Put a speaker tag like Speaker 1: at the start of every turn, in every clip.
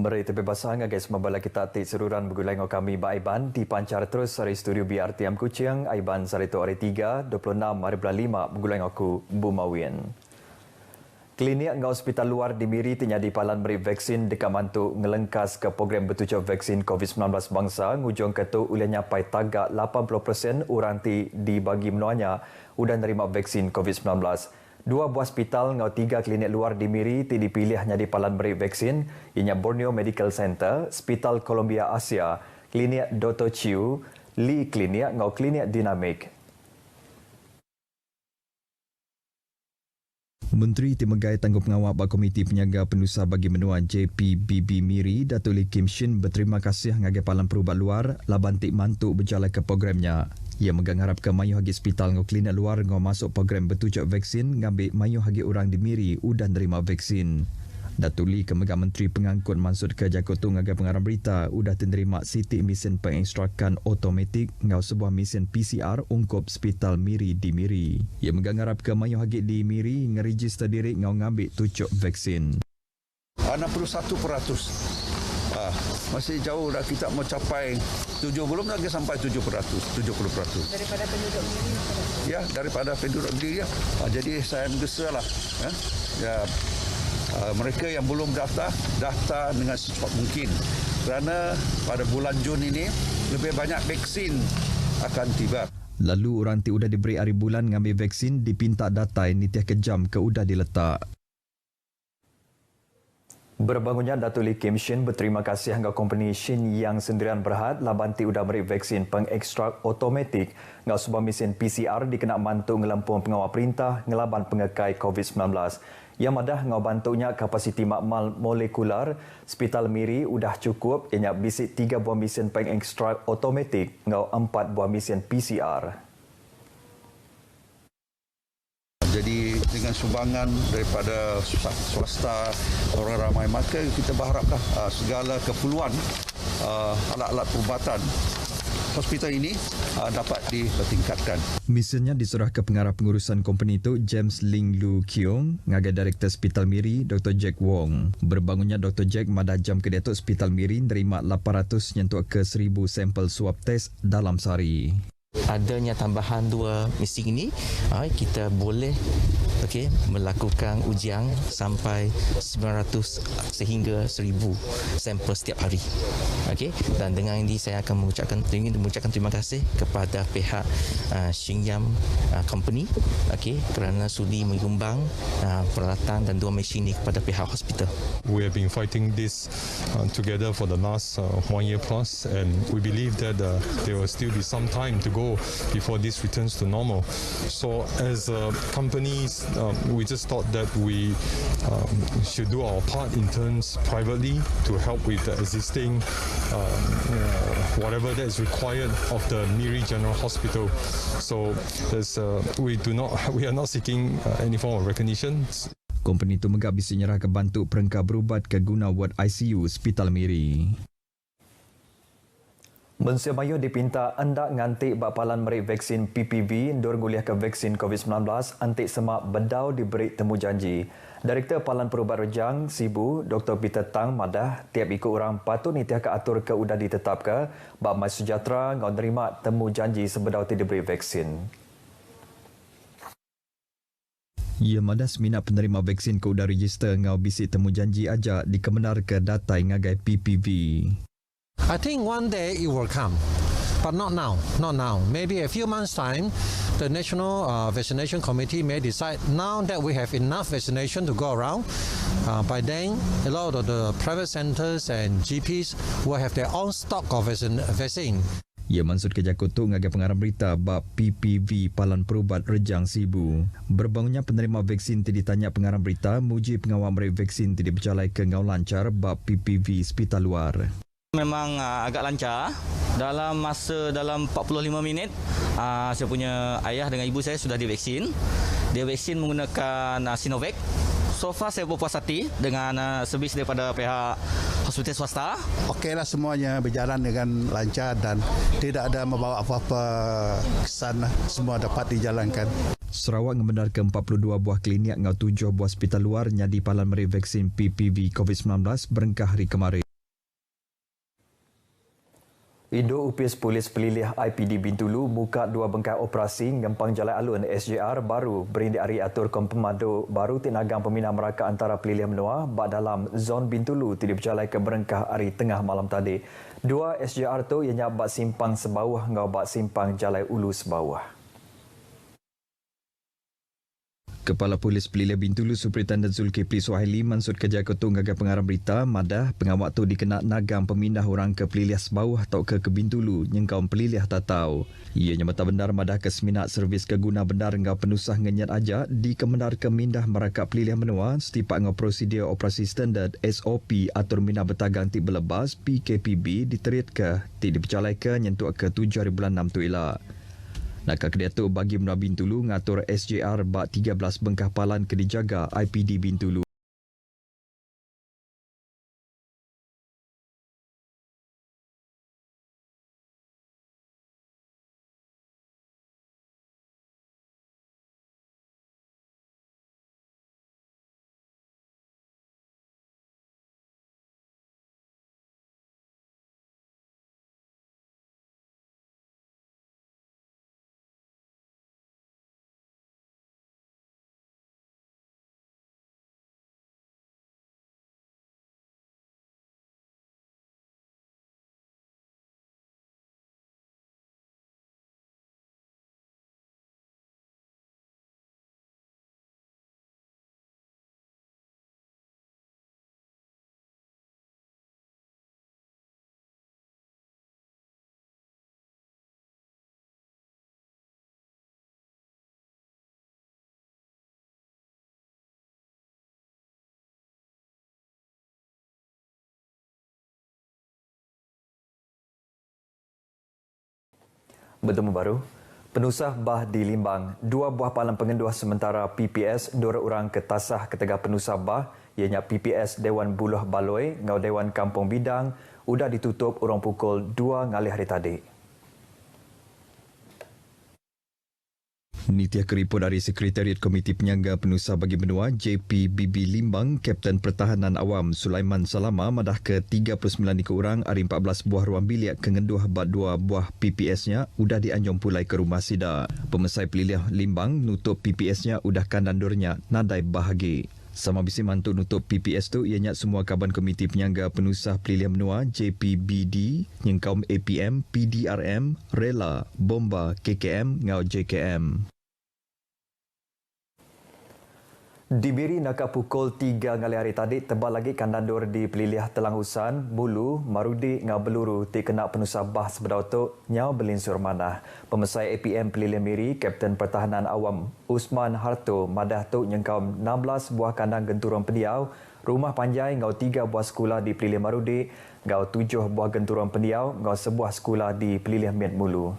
Speaker 1: Meri terbebasang guys membala kita ti seruran bergulai dengan kami Ba Aiban di pancar terus dari studio BRTM Kuching Aiban Sarito hari 3 26 hari bulan 5 bergulai dengan aku Bu Mawin. Klinik ngau hospital luar di Miri tinyadi palan beri vaksin dekat mantu ngelengkas ke program bertujuan vaksin COVID-19 bangsa ngujung ketu ulih nyapai tagak 80% orang ti dibagi menuanya udah nerima vaksin COVID-19. 2 buah hospital ngau 3 klinik luar di Miri ti dipilih nyadi palan beri vaksin ianya Borneo Medical Center, Hospital Columbia Asia, Klinik Dr. Chiu, Lee Klinik ngau Klinik Dinamik. Menteri Temegai Tangguh Pengawal Bak Komiti Penyaga Penusa Bagi Menua JPBB Miri, Datuk Lee Kim Shin berterima kasih ngagai palang perubat luar laban tik mantuk berjalan ke programnya. Ia mengharap ke mayu hagi hospital ngau klinik luar ngau masuk program bertujuan vaksin ngambil mayu hagi orang di Miri udah nerima vaksin. Datuk Lee Kemegang Menteri Pengangkut Mansud ke Jakarta ngagai pengarang berita udah menerima sitik mesin pengekstrakan automatik ngau sebuah mesin PCR ungkup hospital Miri di Miri. Ia mengharap ke mayu hagi di Miri ngeregister diri ngau ngambil tucuk vaksin.
Speaker 2: 61%. Masih jauh dah kita mau capai 7, belum lagi sampai 70%.
Speaker 3: Daripada penduduk Miri?
Speaker 2: Ya, daripada penduduk Miri. Ya. Jadi saya menggesa lah. Mereka yang belum daftar dengan secepat mungkin. Kerana pada bulan Jun ini lebih banyak vaksin akan tiba.
Speaker 1: Lalu orang ti udah diberi hari bulan ngambil vaksin dipinta data ini tiap kejam ke udah diletak. Berbangunnya Datuk Lee Kim Shin berterima kasih hingga company Shin yang sendirian berhad labanti udah beri vaksin pengekstrak automatik ngau sebuah mesin PCR dikena mantu ngelampung pengawal perintah ngelaban pengekai COVID-19. Yang madah ngau bantunya kapasiti makmal molekular Hospital Miri udah cukup ianya bisik 3 buah mesin pengekstrak automatik ngau 4 buah mesin PCR.
Speaker 2: Jadi dengan sumbangan daripada swasta orang ramai, maka kita berharapkan segala keperluan alat-alat perubatan hospital ini dapat ditingkatkan.
Speaker 1: Misinya diserah ke pengarah pengurusan company itu James Ling Lu Kiong, ngagai Direktur Hospital Miri Dr. Jack Wong. Berbangunnya Dr. Jack madah jam ke Datuk Hospital Miri nerima 800 nyentuk ke 1000 sampel swab test dalam sehari.
Speaker 4: Adanya tambahan 2 mesin ini, kita boleh melakukan ujian sampai 900 sehingga 1000 sampel setiap hari. Dan dengan ini saya akan mengucapkan terima kasih kepada pihak Xingyam Company kerana sudi menyumbang peralatan dan 2 mesin ini kepada pihak hospital.
Speaker 5: We have been fighting this together for the last 1 year plus, and we believe that there will still be some time to go before this returns to normal. So as companies, we just thought that we should do our part in terms privately to help with the existing whatever that is required of the Miri General Hospital. So we are not seeking any form of recognition.
Speaker 1: Company itu megak bisa nyerah ke bantu perengkah berubat ke guna ward ICU Hospital Miri. Manusia Mayu dipinta hendak ngantik bapalan meri vaksin PPV ndur nguliah ke vaksin COVID-19 antik semak bedau diberi temu janji. Direktur Palan Perubat Rejang Sibu Dr. Peter Tang madah tiap ikut orang patut nitiah ke atur ke udah ditetap ke bak Mai Sejahtera ngau nerima temu janji sebedau ti diberi vaksin. Ia madah seminat penerima vaksin ke udah register ngau bisi temu janji ajak dikemenar ke data ngagai PPV.
Speaker 6: I think one day it will come, but not now. Maybe a few months' time, the National Vaccination Committee may decide now that we have enough vaccination to go around. By then, a lot of the private centres and GPs will have their own stock of vaccine.
Speaker 1: Ia maksud ke Jakarta ngagai pengarang berita bab PPV Palan Perubat Rejang Sibu. Berbangunnya penerima vaksin tidak ditanya pengarang berita muji pengawal meri vaksin tidak berjalan ke ngau lancar bab PPV hospital luar.
Speaker 7: Memang agak lancar. Dalam 45 minit, saya punya ayah dengan ibu saya sudah divaksin. Dia vaksin menggunakan Sinovac. So far saya berpuas hati dengan servis daripada pihak hospital swasta.
Speaker 8: Okeylah, semuanya berjalan dengan lancar dan tidak ada membawa apa-apa kesan. Semua dapat dijalankan.
Speaker 1: Sarawak membenarkan 42 buah klinik ngau 7 buah hospital luar nyadi palan meri vaksin PPV COVID-19 berengkah hari kemarin. Indo Upis Polis Pelilih IPD Bintulu buka 2 bengkai operasi ngempang Jalan Alun SJR baru berindik hari atur kompemado baru tinagang peminat meraka antara pelilih menua bak dalam zon Bintulu tidak berjalan ke berengkah hari tengah malam tadi. 2 SJR tu ianya bak simpang sebawah ngau bak simpang Jalan Ulu sebawah. Kepala Polis Pelilih Bintulu Superintendent Zulkifli Suhaili mansut kerja ketua ngagai pengarah berita madah pengawak tu dikena nagang pemindah orang ke Pelilih sebawah atau ke Bintulu nyengkau pelilih tak tahu. Ianya mata benar madah ke seminat servis keguna benar ngau penusah ngenyat aja di kemenar ke mindah meraka pelilih menua setipak ngau prosedur operasi standard SOP atur mindah bertagang ti belebas PKPB diterit ke ti dipercalai ke nyentuk ke 7 hari bulan 6 tu ilah. Nakak kedia tu bagi menua Bintulu ngatur SJR bak 13 bengkah palan ke dijaga IPD Bintulu. Bertemu baru, penusah bah di Limbang, 2 buah palang pengenduh sementara PPS 2 orang ke tasah ketegah penusah bah ianya PPS Dewan Buluh Baloi ngau Dewan Kampung Bidang udah ditutup orang pukul 2 ngalih hari tadi. Nitiah keriput dari Sekretariat Komiti Penyangga Penusah Bagi Benua JPBB Limbang, Kapten Pertahanan Awam Sulaiman Salama madah ke 39 orang hari 14 buah ruang bilik kengenduh bat 2 buah PPS-nya udah dianjung pulai ke rumah sida. Pemesai pelilih Limbang nutup PPS-nya udah kandandurnya nadai bahagi. Sama bisi mantu nutup PPS tu ianya semua kaban Komiti Penyangga Penusah Pelilih Menua JPBD, nyengkaum APM, PDRM, Rela, Bomba, KKM ngau JKM. Dibiri nakak pukul 3 ngali hari tadi tebal lagi kandandur di Pelilih Telangusan, Bulu, Marudi ngau Beluru ti kena penusah bah sebedau tu nyau belinsur manah. Pemesai APM Pelilih Miri, Kapten Pertahanan Awam Usman Harto madah tu nyengkau 16 buah kandang genturong pendiau, rumah panjai ngau 3 buah sekolah di Pelilih Marudi, ngau 7 buah genturong pendiau, ngau sebuah sekolah di Pelilih Miat Mulu.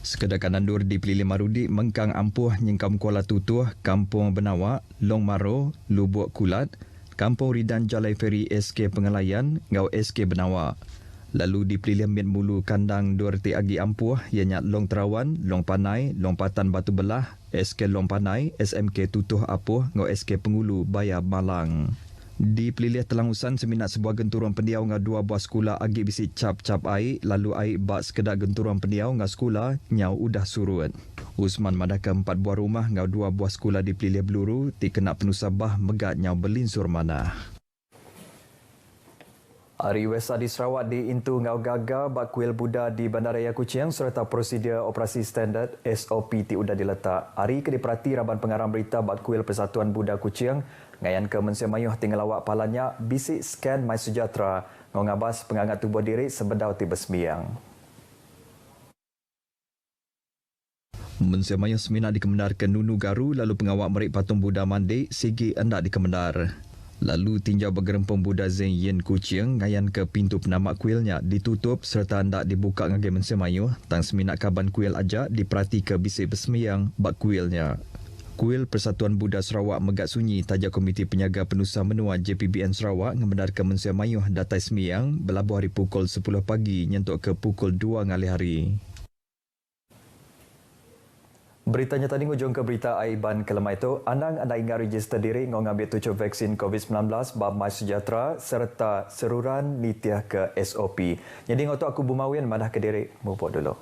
Speaker 1: Sekedar kandandur di Pelilih Marudi, Mengkang Ampuh, Nyengkam Kuala Tutuh, Kampung Benawak, Long Maro, Lubuk Kulat, Kampung Ridan Jalai Feri SK Pengalayan, ngau SK Benawak. Lalu di Pelilih Miat Mulu kandang Durti Agi Ampuh, ianya Long Terawan, Long Panai, Long Patan Batu Belah, SK Long Panai, SMK Tutuh Apuh, ngau SK Pengulu, Bayar Malang. Di Pelilih Telangusan, seminat sebuah genturong pendiau ngau 2 buah sekolah agi bisi cap-cap air, lalu air bak sekedar genturong pendiau ngau sekolah, nyau udah surut. Usman madah ke 4 buah rumah ngau 2 buah sekolah di Pelilih Beluru, ti kena penusah bah megat nyau belinsur manah. Hari Wesa di Sarawak di Intu ngau gagal bak kuil Buddha di Bandaraya Kuching serta prosedur operasi standard SOP ti udah diletak. Hari ke diperhati Raban Pengarang Berita bak kuil Persatuan Buddha Kuching ngayan ke Mensia Mayuh tinggal awak palanya bisik scan My Sejahtera ngau ngabas pengangat tubuh diri sebedau ti bersemiang. Mensia Mayuh semina dikemendar ke Nunu Garu lalu pengawak merik patung Buddha Mandi sigi hendak dikemendar. Lalu tinjau bergerempong Buddha Zen Yen Kuching ngayan ke pintu penamak kuilnya ditutup serta hendak dibuka ngagai Mensia Mayuh tang semina kaban kuil aja diperhati ke bisik bersemiang bak kuilnya. Kuil Persatuan Buddha Sarawak megat sunyi taja Komiti Penyaga Penusah Menua JPBN Sarawak ngemendar ke Mensia Mayuh datai semiang belabuh hari pukul 10 pagi nyentuk ke pukul 2 ngali hari. Beritanya tadi ngujung ke berita Aiban kelemah itu. Anang anda ingat register diri ngambil 7 vaksin COVID-19 bab MySejahtera serta seruran nitiah ke SOP. Jadi ngotok aku Bumawian madah ke diri. Mupok dulu.